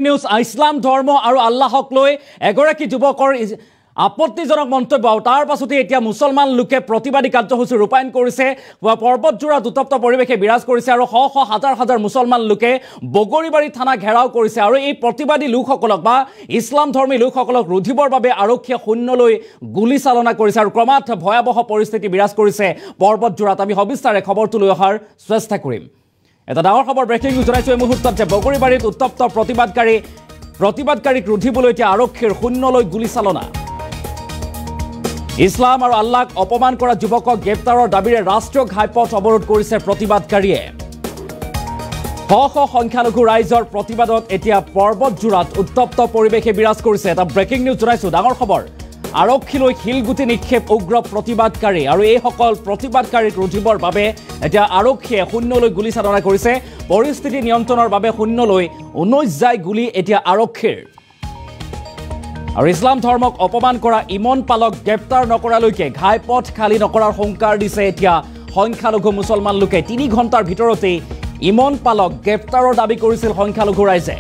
News Islam ধৰ্ম আৰু আল্লাহক লৈ এগৰাকী যুৱকৰ আপত্তিজনক মন্তব্য তাৰ পাছতে এতিয়া মুছলমান লোকে প্ৰতিবাদী কাৰ্যসূচী ৰূপায়ণ কৰিছে পৰ্বতজোৰাত উত্তপ্ত পৰিৱেশে বিৰাজ কৰিছে আৰু শ শ হাজাৰ হাজাৰ মুছলমান লোকে বগৰীবাৰী থানা ঘেৰাও কৰিছে আৰু এই প্ৰতিবাদী লোকসকলক বা ইছলাম ধৰ্মী লোকসকলক ৰুধিবৰ বাবে আৰক্ষীয়ে শূন্যলৈ গুলী চালনা কৰিছে আৰু ক্ৰমাৎ ভয়াৱহ পৰিস্থিতি বিৰাজ কৰিছে পৰ্বতজোৰাত আমি সবিস্তাৰে খবৰটো লৈ অহাৰ চেষ্টা কৰিম এটা ডাঙৰ খবৰ ব্ৰেকিং নিউজ জনাইছো এই মুহূৰ্তত যে বগৰীবাৰীত উত্তপ্ত প্ৰতিবাদকাৰীক ৰুধিবলৈ এতিয়া আৰক্ষীৰ শূন্যলৈ গুলী চালনা ইছলাম আৰু আল্লাহক অপমান কৰা যুৱকক গ্ৰেপ্তাৰৰ দাবীৰে ৰাষ্ট্ৰীয় ঘাইপথ অৱৰোধ কৰিছে প্ৰতিবাদকাৰীয়ে শ শ সংখ্যালঘু ৰাইজৰ প্ৰতিবাদত এতিয়া পৰ্বতজোৰাত উত্তপ্ত পৰিৱেশে বিৰাজ কৰিছে এটা ব্ৰেকিং নিউজ জনাইছো ডাঙৰ খবৰ আৰক্ষীলৈ শিলগুটি নিক্ষেপ উগ্ৰ প্ৰতিবাদকাৰী আৰু এইসকল প্ৰতিবাদকাৰীক ৰুধিবৰ বাবে এতিয়া আৰক্ষীয়ে শূন্যলৈ গুলী চালনা কৰিছে পৰিস্থিতি নিয়ন্ত্ৰণৰ বাবে শূন্যলৈ 19 যায় গুলী এতিয়া আৰক্ষীৰ আৰু ইছলাম ধৰ্মক অপমান কৰা ইমন পালক গ্ৰেপ্তাৰ নকৰালৈকে ঘাইপথ খালী নকৰাৰ সংকাৰ দিছে এতিয়া সংখ্যালঘু মুছলমান লোকে 3 ঘণ্টাৰ ভিতৰতে ইমন পালক গ্ৰেপ্তাৰৰ দাবী কৰিছিল সংখ্যালঘু ৰাইজে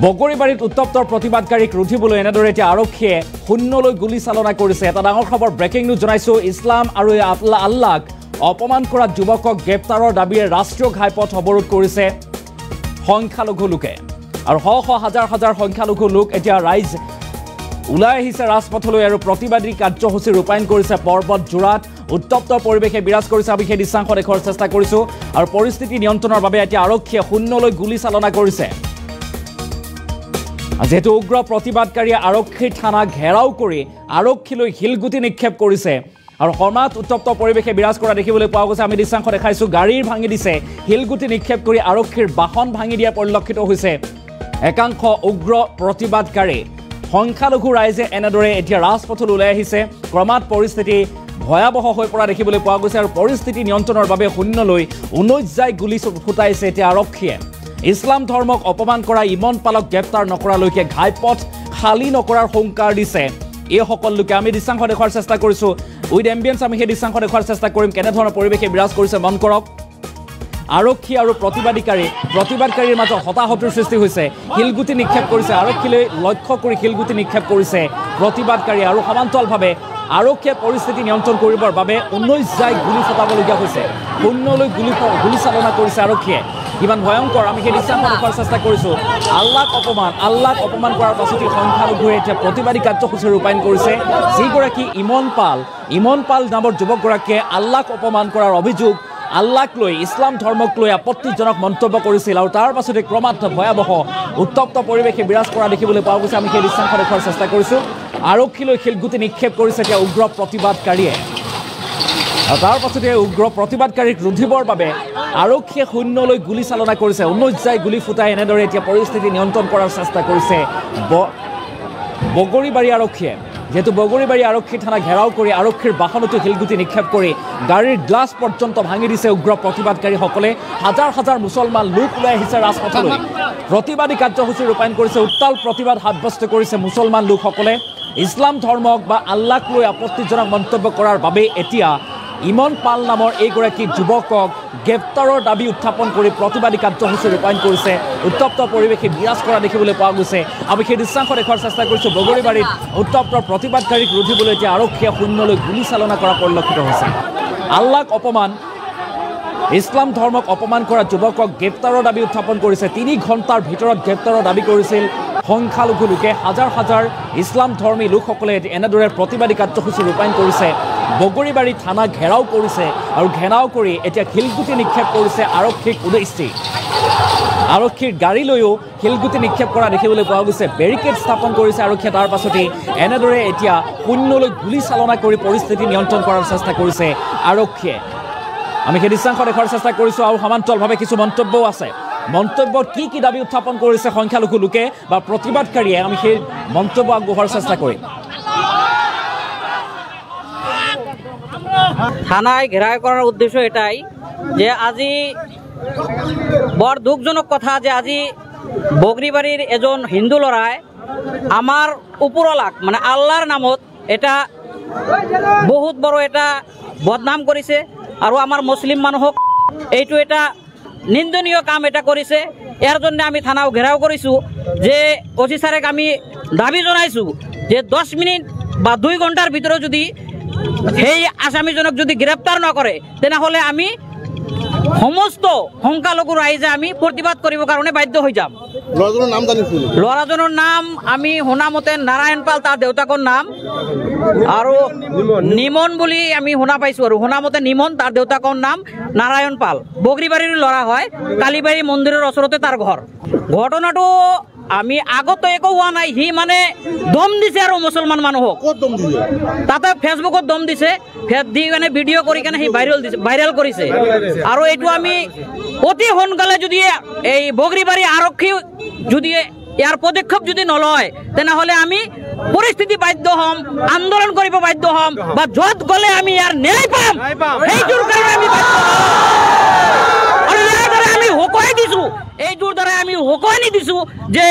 বগৰীবাৰীত উত্তপ্ত প্ৰতিবাদকাৰীক ৰুধিবলৈ এনেদৰে এতিয়া আৰক্ষীয়ে শূন্যলৈ গুলী চালনা কৰিছে এটা ডাঙৰ খবৰ ব্ৰেকিং নিউজ জনাইছো ইছলাম আৰু আল্লাহক অপমান কৰা যুৱকক গ্ৰেপ্তাৰৰ দাবীৰে ৰাষ্ট্ৰীয় ঘাইপথ অৱৰোধ কৰিছে সংখ্যালঘু লোকে আৰু শ শ হাজাৰ হাজাৰ সংখ্যালঘু লোক এতিয়া ৰাইজ ওলাই আহিছে ৰাজপথলৈ আৰু প্ৰতিবাদী কাৰ্যসূচী ৰূপায়ণ কৰিছে পৰ্বতজোৰাত উত্তপ্ত পৰিৱেশে বিৰাজ কৰিছে আমি সেই দৃশ্যাংশ দেখুৱাৰ চেষ্টা কৰিছো আৰু পৰিস্থিতি নিয়ন্ত্ৰণৰ বাবে এতিয়া আৰক্ষীয়ে শূন্যলৈ গুলী চালনা কৰিছে যেহেতু উগ্ৰ প্ৰতিবাদকাৰীয়ে আৰক্ষীৰ থানা ঘেৰাও কৰি আৰক্ষীলৈ শিলগুটি নিক্ষেপ কৰিছে আৰু সমাজ উত্তপ্ত পৰিৱেশে বিৰাজ কৰা দেখিবলৈ পোৱা গৈছে আমি দৃশ্যাংশ দেখাইছো গাড়ীৰ ভাঙি দিছে শিলগুটি নিক্ষেপ কৰি আৰক্ষীৰ বাহন ভাঙি দিয়া পৰিলক্ষিত হৈছে একাংশ উগ্ৰ প্ৰতিবাদকাৰী সংখ্যালঘু ৰাইজে এনেদৰে এতিয়া ৰাজপথলৈ ওলাই আহিছে ক্ৰমাৎ পৰিস্থিতি ভয়াৱহ হৈ পৰা দেখিবলৈ পোৱা গৈছে আৰু পৰিস্থিতি নিয়ন্ত্ৰণৰ বাবে শূন্যলৈ 19 যায় গুলী ফুটাইছে এতিয়া আৰক্ষীয়ে ইছলাম ধৰ্মক অপমান কৰা ইমন পালক গ্ৰেপ্তাৰ নকৰালৈকে ঘাইপথ খালী নকৰাৰ সংকাৰ দিছে এইসকল লোকে আমি দৃশ্যাংশ দেখুৱাৰ চেষ্টা কৰিছো উইথ এম্বিয়েন্স আমি সেই দৃশ্যাংশ দেখুৱাৰ চেষ্টা কৰিম কেনেধৰণৰ পৰিৱেশে বিৰাজ কৰিছে মন কৰক আৰক্ষী আৰু প্ৰতিবাদকাৰীৰ মাজত হতাহতৰ সৃষ্টি হৈছে শিলগুটি নিক্ষেপ কৰিছে আৰক্ষীলৈ লক্ষ্য কৰি শিলগুটি নিক্ষেপ কৰিছে প্ৰতিবাদকাৰী আৰু সমান্তৰালভাৱে আৰক্ষীয়ে পৰিস্থিতি নিয়ন্ত্ৰণ কৰিবৰ বাবে 19 যায় গুলী ফুটাবলগীয়া হৈছে শূন্যলৈ গুলী চালনা কৰিছে আৰক্ষীয়ে কিমান ভয়ংকৰ আমি সেই দৃশ্যাংশ দেখুৱাৰ চেষ্টা কৰিছো আল্লাহক অপমান কৰাৰ পাছতে সংখ্যালঘুৱে এতিয়া প্ৰতিবাদী কাৰ্যসূচী ৰূপায়ণ কৰিছে যিগৰাকী ইমন পাল নামৰ যুৱকগৰাকীয়ে আল্লাহক অপমান কৰাৰ অভিযোগ আল্লাহক লৈ ইছলাম ধৰ্মক লৈ আপত্তিজনক মন্তব্য কৰিছিল আৰু তাৰ পাছতে ক্ৰমাৎ ভয়াৱহ উত্তপ্ত পৰিৱেশে বিৰাজ কৰা দেখিবলৈ পোৱা গৈছে আমি সেই দৃশ্যাংশ দেখুৱাৰ চেষ্টা কৰিছো আৰক্ষীলৈ শিলগুটি নিক্ষেপ কৰিছে এতিয়া উগ্ৰ প্ৰতিবাদকাৰীয়ে আৰু তাৰ পাছতে উগ্ৰ প্ৰতিবাদকাৰীক ৰুধিবৰ বাবে আৰক্ষীয়ে শূন্যলৈ গুলী চালনা কৰিছে 19 যায় গুলী ফুটাই এনেদৰে এতিয়া পৰিস্থিতি নিয়ন্ত্ৰণ কৰাৰ চেষ্টা কৰিছে বগৰীবাৰী আৰক্ষীয়ে যেহেতু বগৰীবাৰী আৰক্ষী থানা ঘেৰাও কৰি আৰক্ষীৰ বাহনতো শিলগুটি নিক্ষেপ কৰি গাড়ীৰ গ্লাছ পৰ্যন্ত ভাঙি দিছে উগ্ৰ প্ৰতিবাদকাৰীসকলে হাজাৰ হাজাৰ মুছলমান লোক ওলাই আহিছে ৰাজপথলৈ প্ৰতিবাদী কাৰ্যসূচী ৰূপায়ণ কৰিছে উত্তাল প্ৰতিবাদ সাব্যস্ত কৰিছে মুছলমান লোকসকলে ইছলাম ধৰ্মক বা আল্লাহক লৈ আপত্তিজনক মন্তব্য কৰাৰ বাবে এতিয়া ইমন পাল নামৰ এইগৰাকী যুৱকক গ্ৰেপ্তাৰৰ দাবী উত্থাপন কৰি প্ৰতিবাদী কাৰ্যসূচী ৰূপায়ণ কৰিছে উত্তপ্ত পৰিৱেশে বিৰাজ কৰা দেখিবলৈ পোৱা গৈছে আমি সেই দৃশ্যাংশ দেখুৱাৰ চেষ্টা কৰিছো বগৰীবাৰীত উত্তপ্ত প্ৰতিবাদকাৰীক ৰুধিবলৈ এতিয়া আৰক্ষীয়ে শূন্যলৈ গুলী চালনা কৰা পৰিলক্ষিত হৈছে আল্লাহক অপমান ইছলাম ধৰ্মক অপমান কৰা যুৱকক গ্ৰেপ্তাৰৰ দাবী উত্থাপন কৰিছে 3 ঘণ্টাৰ ভিতৰত গ্ৰেপ্তাৰৰ দাবী কৰিছিল সংখ্যালঘু লোকে হাজাৰ হাজাৰ ইছলাম ধৰ্মী লোকসকলে এনেদৰে প্ৰতিবাদী কাৰ্যসূচী ৰূপায়ণ কৰিছে বগৰীবাৰী থানা ঘেৰাও কৰিছে আৰু ঘেৰাও কৰি এতিয়া শিলগুটি নিক্ষেপ কৰিছে আৰক্ষীক উদ্দেশ্যি আৰক্ষীৰ গাড়ীলৈও শিলগুটি নিক্ষেপ কৰা দেখিবলৈ পোৱা গৈছে বেৰিকেড স্থাপন কৰিছে আৰক্ষীয়ে তাৰ পাছতে এনেদৰে এতিয়া শূন্যলৈ গুলী চালনা কৰি পৰিস্থিতি নিয়ন্ত্ৰণ কৰাৰ চেষ্টা কৰিছে আৰক্ষীয়ে আমি সেই দৃশ্যাংশ দেখুৱাৰ চেষ্টা কৰিছো আৰু সমান্তৰালভাৱে কিছু মন্তব্যও আছে মন্তব্যত কি দাবী উত্থাপন কৰিছে সংখ্যালঘু লোকে বা প্ৰতিবাদকাৰীয়ে আমি সেই মন্তব্য আগবঢ়োৱাৰ চেষ্টা কৰিম থানায় ঘেরাও করার উদ্দেশ্য এটাই যে আজি বড় দুঃখজনক কথা যে আজি বগরিবাড়ির এজন হিন্দু লড়াই আমার উপরলাক মানে আল্লাহর নামত এটা বহুত বড় এটা বদনাম করেছে আর আমার মুসলিম মানুষক এইটো এটা নিন্দনীয় কাম এটা কৰিছে ইয়াৰ জন্য আমি থানাও ঘেরাও করেছো যে ওসি স্যারক আমি দাবি জানাইছো যে 10 মিনিট বা 2 ঘন্টার ভিতরে যদি সেই আসামিজনক যদি গ্রেপ্তার না করে তেনেহলে আমি সমস্ত সংখ্যালঘু রাইজে আমি প্ৰতিবাদ কৰিবৰ কাৰণে বাধ্য হৈ যাম। ল'ৰাজনৰ নাম আমি শুনা মতে নাৰায়ণ পাল তাৰ দেউতাকৰ নাম আৰু নিমন বুলি আমি শুনা পাইছো আৰু শুনা মতে নিমন তাৰ দেউতাকৰ নাম নাৰায়ণ পাল বগৰীবাৰীৰ ল'ৰা হয় কালীবাৰী মন্দিৰৰ ওচৰতে তাৰ ঘৰ। ঘটনাটো আমি আগতো একো হোৱা নাই হি মানে দম দিছে আৰু মুছলমান মানুহক তাতে ফেচবুকত দম দিছে দি মানে ভিডিঅ' কৰি কেনে সি ভাইৰেল কৰিছে আৰু এইটো আমি অতি সোনকালে যদি এই বগৰীবাৰী আৰক্ষী যদি ইয়াৰ পদক্ষেপ যদি নলয় তেনেহলে আমি পৰিস্থিতি বাধ্য হম আন্দোলন কৰিব বাধ্য হম বা য'ত গ'লে আমি ইয়াৰ ন্যায় পাম সেইটোৰ কাৰণে আমি বাধ্য আৰু ইয়াৰ দ্বাৰা আমি হুকুৱাই দিছো এইটোৰ দ্বাৰা আমি হুকুৱাই দিছো যে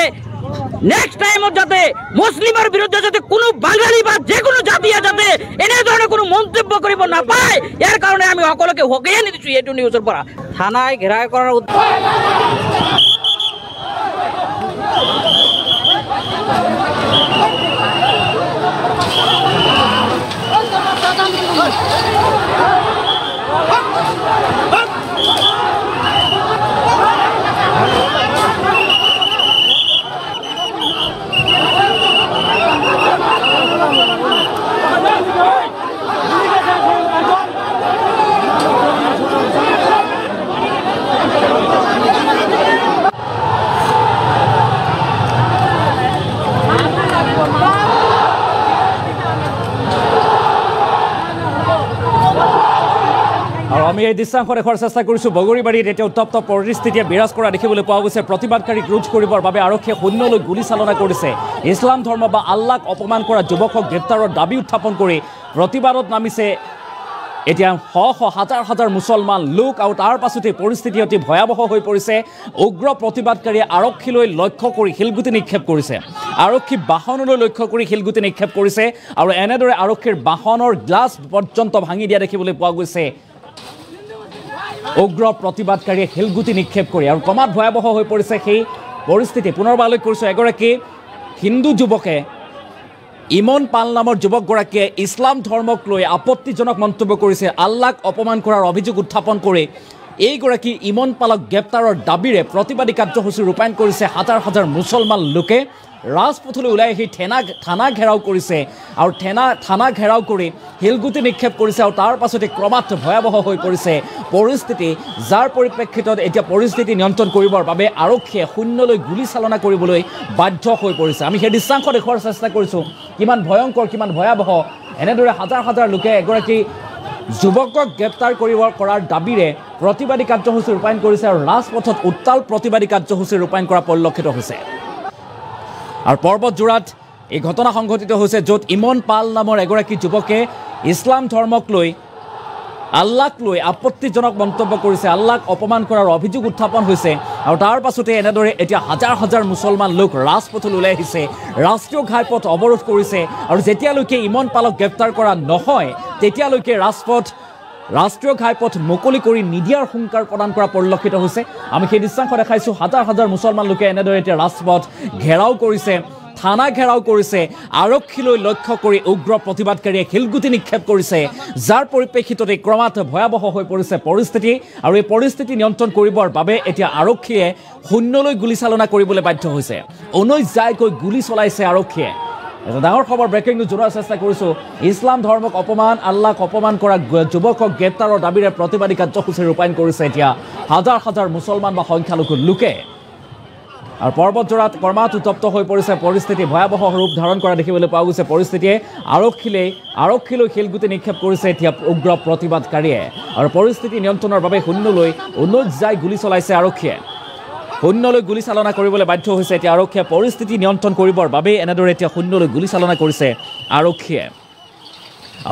নেক্সট টাইমত যাতে মুসলিমৰ বিৰুদ্ধে যাতে কোনো বাঙালি বা যে কোনো জাতিয়ে যাতে এনে ধৰণৰ কোনো মন্তব্য কৰিব নাপায় ইয়াৰ কাৰণে আমি সকলোকে হুকুৱাই দিছো এইটো নিউজৰ পৰা থানায় ঘেৰাও কৰাৰ আমি এই দৃশ্যাংশ দেখাৰ চেষ্টা কৰিছো বগৰীবাৰীত এতিয়া উত্তপ্ত পৰিস্থিতিয়ে বিৰাজ কৰা দেখিবলৈ পোৱা গৈছে প্ৰতিবাদকাৰীক ৰোধ কৰিবৰ বাবে আৰক্ষীয়ে শূন্যলৈ গুলী চালনা কৰিছে ইছলাম ধৰ্ম বা আল্লাহক অপমান কৰা যুৱকক গ্ৰেপ্তাৰৰ দাবী উত্থাপন কৰি প্ৰতিবাদত নামিছে এতিয়া হাজাৰ হাজাৰ মুছলমান লোক আৰু তাৰ পাছতে পৰিস্থিতি অতি ভয়াৱহ হৈ পৰিছে উগ্ৰ প্ৰতিবাদকাৰীয়ে আৰক্ষীলৈ লক্ষ্য কৰি শিলগুটি নিক্ষেপ কৰিছে আৰক্ষী বাহনলৈ লক্ষ্য কৰি শিলগুটি নিক্ষেপ কৰিছে আৰু এনেদৰে আৰক্ষীৰ বাহনৰ গ্লাছ পৰ্যন্ত ভাঙি দিয়া দেখিবলৈ পোৱা গৈছে উগ্ৰ প্ৰতিবাদকাৰীয়ে শিলগুটি নিক্ষেপ কৰি আৰু ক্ৰমাৎ ভয়াৱহ হৈ পৰিছে সেই পৰিস্থিতি পুনৰবাৰ উল্লেখ কৰিছোঁ এগৰাকী হিন্দু যুৱকে ইমন পাল নামৰ যুৱকগৰাকীয়ে ইছলাম ধৰ্মক লৈ আপত্তিজনক মন্তব্য কৰিছে আল্লাহক অপমান কৰাৰ অভিযোগ উত্থাপন কৰি এইগৰাকী ইমন পালক গ্ৰেপ্তাৰৰ দাবীৰে প্ৰতিবাদী কাৰ্যসূচী ৰূপায়ণ কৰিছে হাজাৰ হাজাৰ মুছলমান লোকে ৰাজপথলৈ ওলাই আহি থানা ঘেৰাও কৰিছে আৰু থানা ঘেৰাও কৰি শিলগুটি নিক্ষেপ কৰিছে আৰু তাৰ পাছতে ক্ৰমাৎ ভয়াৱহ হৈ পৰিছে পৰিস্থিতি যাৰ পৰিপ্ৰেক্ষিতত এতিয়া পৰিস্থিতি নিয়ন্ত্ৰণ কৰিবৰ বাবে আৰক্ষীয়ে শূন্যলৈ গুলী চালনা কৰিবলৈ বাধ্য হৈ পৰিছে আমি সেই দৃশ্যাংশ দেখুৱাৰ চেষ্টা কৰিছোঁ কিমান ভয়ংকৰ কিমান ভয়াৱহ এনেদৰে হাজাৰ হাজাৰ লোকে এগৰাকী যুৱকক গ্ৰেপ্তাৰ কৰাৰ দাবীৰে প্ৰতিবাদী কাৰ্যসূচী ৰূপায়ণ কৰিছে আৰু ৰাজপথত উত্তাল প্ৰতিবাদী কাৰ্যসূচী ৰূপায়ণ কৰা পৰিলক্ষিত হৈছে আৰু পৰ্বতজোৰাত এই ঘটনা সংঘটিত হৈছে য'ত ইমন পাল নামৰ এগৰাকী যুৱকে ইছলাম ধৰ্মক লৈ আল্লাহক লৈ আপত্তিজনক মন্তব্য কৰিছে আল্লাহক অপমান কৰাৰ অভিযোগ উত্থাপন হৈছে আৰু তাৰ পাছতে এনেদৰে এতিয়া হাজাৰ হাজাৰ মুছলমান লোক ৰাজপথলৈ ওলাই আহিছে ৰাষ্ট্ৰীয় ঘাইপথ অৱৰোধ কৰিছে আৰু যেতিয়ালৈকে ইমন পালক গ্ৰেপ্তাৰ কৰা নহয় তেতিয়ালৈকে ৰাষ্ট্ৰীয় ঘাইপথ মুকলি কৰি নিদিয়াৰ হুংকাৰ প্ৰদান কৰা পৰিলক্ষিত হৈছে আমি সেই দৃশ্যাংশ দেখাইছোঁ হাজাৰ হাজাৰ মুছলমান লোকে এনেদৰে এতিয়া ৰাজপথ ঘেৰাও কৰিছে থানা ঘেৰাও কৰিছে আৰক্ষীলৈ লক্ষ্য কৰি উগ্ৰ প্ৰতিবাদকাৰীয়ে শিলগুটি নিক্ষেপ কৰিছে যাৰ পৰিপ্ৰেক্ষিততে ক্ৰমাৎ ভয়াৱহ হৈ পৰিছে পৰিস্থিতি আৰু এই পৰিস্থিতি নিয়ন্ত্ৰণ কৰিবৰ বাবে এতিয়া আৰক্ষীয়ে শূন্যলৈ গুলী চালনা কৰিবলৈ বাধ্য হৈছে 19 জাইকৈ গুলী চলাইছে আৰক্ষীয়ে এটা ডাঙৰ খবৰ ব্ৰেকিং নিউজ জনোৱাৰ চেষ্টা কৰিছোঁ ইছলাম ধৰ্মক অপমান আল্লাহক অপমান কৰা যুৱকক গ্ৰেপ্তাৰৰ দাবীৰে প্ৰতিবাদী কাৰ্যসূচী ৰূপায়ণ কৰিছে এতিয়া হাজাৰ হাজাৰ মুছলমান বা সংখ্যালঘু লোকে আৰু পৰ্বতজোৰাত ক্ৰমাৎ উত্তপ্ত হৈ পৰিছে পৰিস্থিতি ভয়াৱহ ৰূপ ধাৰণ কৰা দেখিবলৈ পোৱা গৈছে পৰিস্থিতিয়ে আৰক্ষীলৈ শিলগুটি নিক্ষেপ কৰিছে এতিয়া উগ্ৰ প্ৰতিবাদকাৰীয়ে আৰু পৰিস্থিতি নিয়ন্ত্ৰণৰ বাবে শূন্যলৈ 19 জাই গুলী চলাইছে আৰক্ষীয়ে শূন্যলৈ গুলী চালনা কৰিবলৈ বাধ্য হৈছে এতিয়া আৰক্ষীয়ে পৰিস্থিতি নিয়ন্ত্ৰণ কৰিবৰ বাবে এনেদৰে এতিয়া শূন্যলৈ গুলী চালনা কৰিছে আৰক্ষীয়ে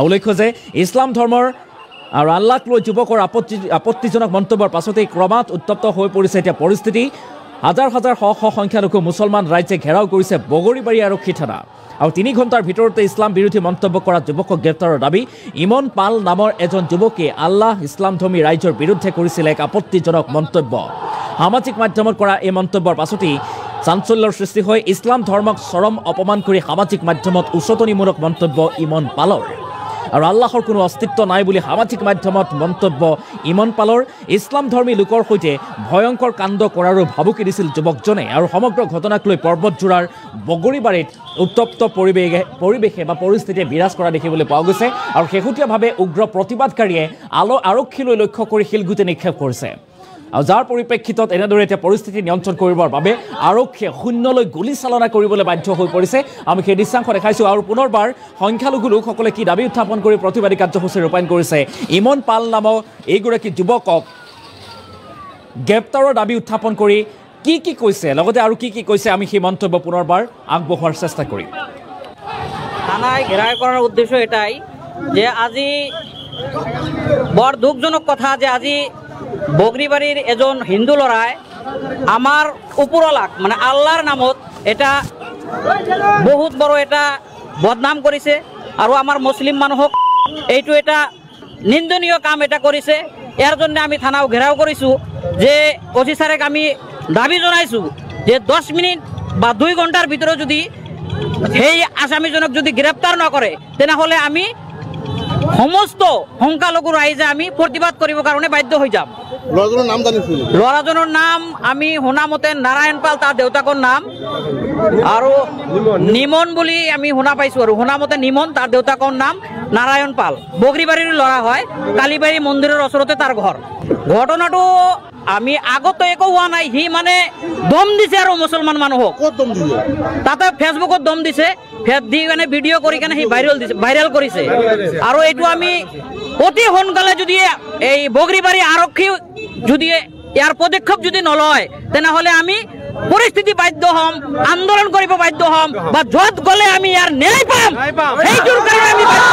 উল্লেখ্য যে ইছলাম ধৰ্মৰ আৰু আল্লাহক লৈ যুৱকৰ আপত্তিজনক মন্তব্যৰ পাছতেই ক্ৰমাৎ উত্তপ্ত হৈ পৰিছে এতিয়া পৰিস্থিতি হাজাৰ হাজাৰ সংখ্যালঘু মুছলমান ৰাইজে ঘেৰাও কৰিছে বগৰীবাৰী আৰক্ষী থানা আৰু 3 ঘণ্টাৰ ভিতৰতে ইছলাম বিৰোধী মন্তব্য কৰা যুৱকক গ্ৰেপ্তাৰৰ দাবী ইমন পাল নামৰ এজন যুৱকে আল্লাহ ইছলামধৰ্মী ৰাইজৰ বিৰুদ্ধে কৰিছিল এক আপত্তিজনক মন্তব্য সামাজিক মাধ্যমত কৰা এই মন্তব্যৰ পাছতেই চাঞ্চল্যৰ সৃষ্টি হয় ইছলাম ধৰ্মক চৰম অপমান কৰি সামাজিক মাধ্যমত উচতনিমূলক মন্তব্য ইমন পালৰ আৰু আল্লাহৰ কোনো অস্তিত্ব নাই বুলি সামাজিক মাধ্যমত মন্তব্য ইমন পালৰ ইছলাম ধৰ্মী লোকৰ সৈতে ভয়ংকৰ কাণ্ড কৰাৰো ভাবুকি দিছিল যুৱকজনে আৰু সমগ্ৰ ঘটনাক লৈ পৰ্বতজোৰাৰ বগৰীবাৰীত উত্তপ্ত পৰিৱেশে বা পৰিস্থিতিয়ে বিৰাজ কৰা দেখিবলৈ পোৱা গৈছে আৰু শেহতীয়াভাৱে উগ্ৰ প্ৰতিবাদকাৰীয়ে আৰক্ষীলৈ লক্ষ্য কৰি শিলগুটি নিক্ষেপ কৰিছে আৰু যাৰ পৰিপ্ৰেক্ষিতত এনেদৰে এতিয়া পৰিস্থিতি নিয়ন্ত্ৰণ কৰিবৰ বাবে আৰক্ষীয়ে শূন্যলৈ গুলী চালনা কৰিবলৈ বাধ্য হৈ পৰিছে আমি সেই দৃশ্যাংশ দেখাইছোঁ আৰু পুনৰবাৰ সংখ্যালঘু লোকসকলে কি দাবী উত্থাপন কৰি প্ৰতিবাদী কাৰ্যসূচী ৰূপায়ণ কৰিছে ইমন পাল নামৰ এইগৰাকী যুৱকক গ্ৰেপ্তাৰৰ দাবী উত্থাপন কৰি কি কৈছে লগতে আৰু কি কৈছে আমি সেই মন্তব্য পুনৰবাৰ আগবঢ়োৱাৰ চেষ্টা কৰিম থানায় ঘেরাও করার উদ্দেশ্য এটাই যে আজি বড় দুঃখজনক কথা যে আজি বগরিবাড়ির এজন হিন্দু লড়াই আমার উপরলাক মানে আল্লাহর নামত এটা বহুত বড় এটা বদনাম করেছে আর আমার মুসলিম মানুহক এইটো এটা নিন্দনীয় কাম এটা করেছে এর জন্য আমি থানাও ঘেরাও করেছো যে অফিসারক আমি দাবি জানাইছো যে 10 মিনিট বা 2 ঘন্টার ভিতরে যদি সেই আসামিজনক যদি গ্রেপ্তার নকরে তেনেহলে আমি সমস্ত সংখ্যালঘু রাইজে আমি প্রতিবাদ করিব কারণে বাধ্য হয়ে যাম লড়াজনের নাম আমি শুনা মতে নারায়ণ পাল তার দেউতাকৰ নাম আৰু নিমন বুলি আমি শুনা পাইছো আৰু শুনা মতে নিমন তাৰ দেউতাকৰ নাম নাৰায়ণ পাল বগৰিবাড়িৰ লড়া হয় কালীবাড়ি মন্দিৰেৰ ওচৰতে তাৰ ঘৰ ঘটনাটো আমি আগত একো হোৱা নাই হি মানে দম দিছে আৰু মুছলমান মানুহক তাতে ফেসবুকত দম দিছে দি মানে ভিডিও কৰি কেনে হি ভাইৰাল কৰিছে আৰু এইটো আমি অতি সোনকালে যদি এই বগৰিবাড়ি আৰক্ষী যদি ইয়াৰ পদক্ষেপ যদি নলয় তেনেহলে আমি পৰিস্থিতি বাধ্য হম আন্দোলন কৰিব বাধ্য হম বা যত গলে আমি ইয়াৰ ন্যায় পাম সেইটোৰ কাৰণে আমি বাধ্য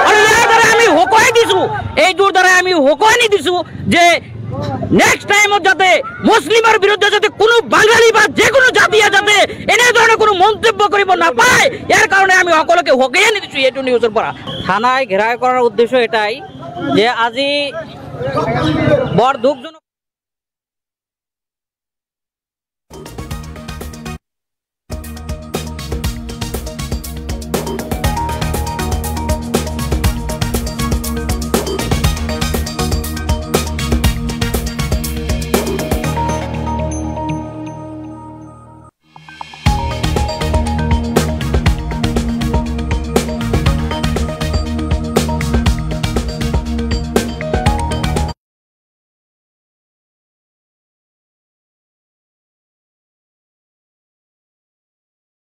আৰু ইয়াৰ দ্বাৰা আমি হকোৱাই দিছো এইটোৰ দ্বাৰা আমি হকোৱানি দিছো যে নেক্সট টাইমত যাতে মুসলিমৰ বিৰুদ্ধে যাতে কোনো বাঙালি বা যে কোনো জাতিয়ে যাতে এনে ধৰণৰ কোনো মন্তব্য কৰিব নাপায় ইয়াৰ কাৰণে আমি সকলোকে হকোৱানি দিছো এইটো নিউজৰ পৰা থানায় ঘেৰাও কৰাৰ উদ্দেশ্য এটাই যে আজি বড় দুঃখজনক